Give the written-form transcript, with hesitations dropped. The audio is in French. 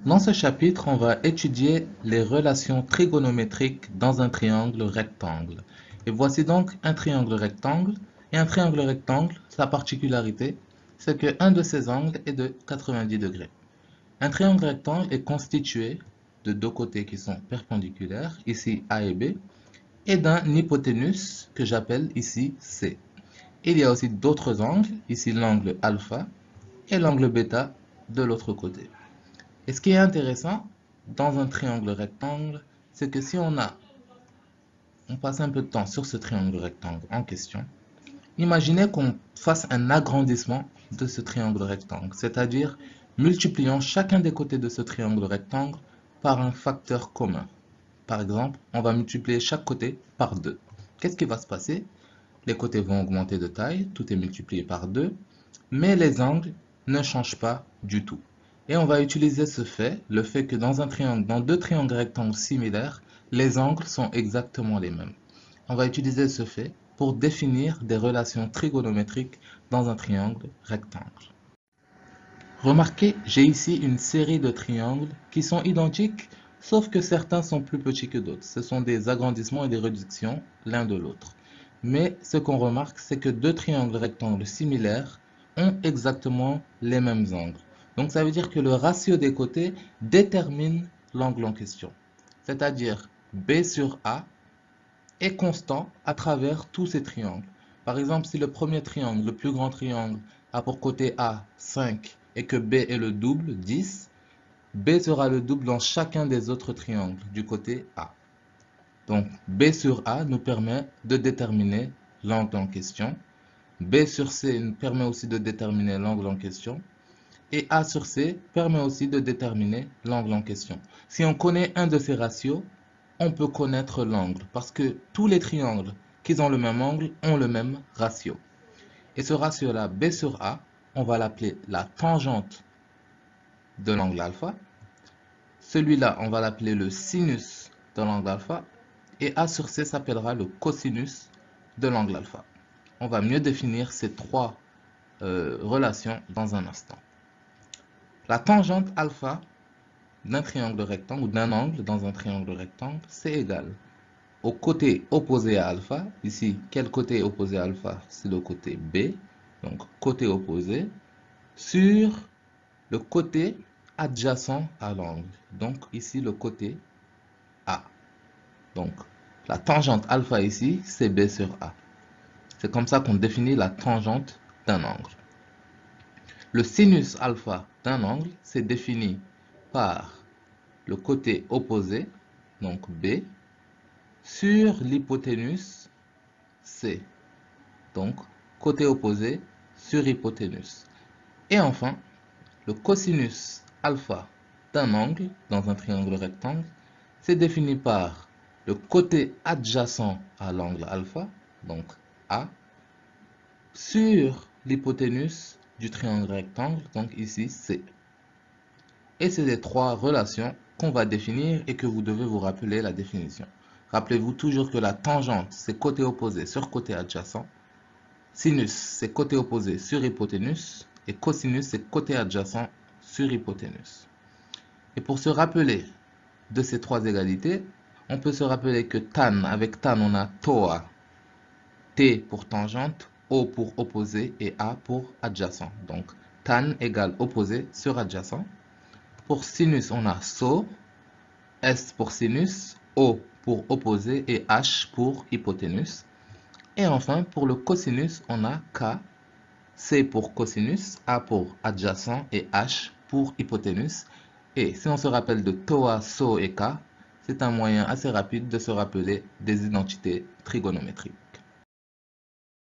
Dans ce chapitre, on va étudier les relations trigonométriques dans un triangle rectangle. Et voici donc un triangle rectangle. Et un triangle rectangle, sa particularité, c'est qu'un de ses angles est de 90 degrés. Un triangle rectangle est constitué de deux côtés qui sont perpendiculaires, ici A et B, et d'un hypoténuse que j'appelle ici C. Il y a aussi d'autres angles, ici l'angle alpha et l'angle bêta de l'autre côté. Et ce qui est intéressant dans un triangle rectangle, c'est que si on passe un peu de temps sur ce triangle rectangle en question, imaginez qu'on fasse un agrandissement de ce triangle rectangle, c'est-à-dire multipliant chacun des côtés de ce triangle rectangle par un facteur commun. Par exemple, on va multiplier chaque côté par 2. Qu'est-ce qui va se passer? Les côtés vont augmenter de taille, tout est multiplié par 2, mais les angles ne changent pas du tout. Et on va utiliser ce fait, le fait que dans un triangle, dans deux triangles rectangles similaires, les angles sont exactement les mêmes. On va utiliser ce fait pour définir des relations trigonométriques dans un triangle rectangle. Remarquez, j'ai ici une série de triangles qui sont identiques, sauf que certains sont plus petits que d'autres. Ce sont des agrandissements et des réductions l'un de l'autre. Mais ce qu'on remarque, c'est que deux triangles rectangles similaires ont exactement les mêmes angles. Donc ça veut dire que le ratio des côtés détermine l'angle en question. C'est-à-dire B sur A est constant à travers tous ces triangles. Par exemple, si le premier triangle, le plus grand triangle, a pour côté A 5 et que B est le double, 10, B sera le double dans chacun des autres triangles du côté A. Donc B sur A nous permet de déterminer l'angle en question. B sur C nous permet aussi de déterminer l'angle en question. Et A sur C permet aussi de déterminer l'angle en question. Si on connaît un de ces ratios, on peut connaître l'angle parce que tous les triangles qui ont le même angle ont le même ratio. Et ce ratio-là, B sur A, on va l'appeler la tangente de l'angle alpha. Celui-là, on va l'appeler le sinus de l'angle alpha. Et A sur C s'appellera le cosinus de l'angle alpha. On va mieux définir ces trois relations dans un instant. La tangente alpha d'un triangle rectangle ou d'un angle dans un triangle rectangle, c'est égal au côté opposé à alpha. Ici, quel côté est opposé à alpha? C'est le côté B, donc côté opposé, sur le côté adjacent à l'angle. Donc ici, le côté A. Donc la tangente alpha ici, c'est B sur A. C'est comme ça qu'on définit la tangente d'un angle. Le sinus alpha d'un angle, c'est défini par le côté opposé, donc B, sur l'hypoténuse C. Donc, côté opposé sur hypoténuse. Et enfin, le cosinus alpha d'un angle dans un triangle rectangle, c'est défini par le côté adjacent à l'angle alpha, donc A, sur l'hypoténuse du triangle rectangle, donc ici C. Et c'est les trois relations qu'on va définir et que vous devez vous rappeler la définition. Rappelez-vous toujours que la tangente, c'est côté opposé sur côté adjacent. Sinus, c'est côté opposé sur hypoténuse. Et cosinus, c'est côté adjacent sur hypoténuse. Et pour se rappeler de ces trois égalités, on peut se rappeler que tan, avec tan, on a TOA. T pour tangente, O pour opposé et A pour adjacent. Donc, tan égale opposé sur adjacent. Pour sinus, on a SO, S pour sinus, O pour opposé et H pour hypoténuse. Et enfin, pour le cosinus, on a K, C pour cosinus, A pour adjacent et H pour hypoténuse. Et si on se rappelle de TOA, SO et K, c'est un moyen assez rapide de se rappeler des identités trigonométriques.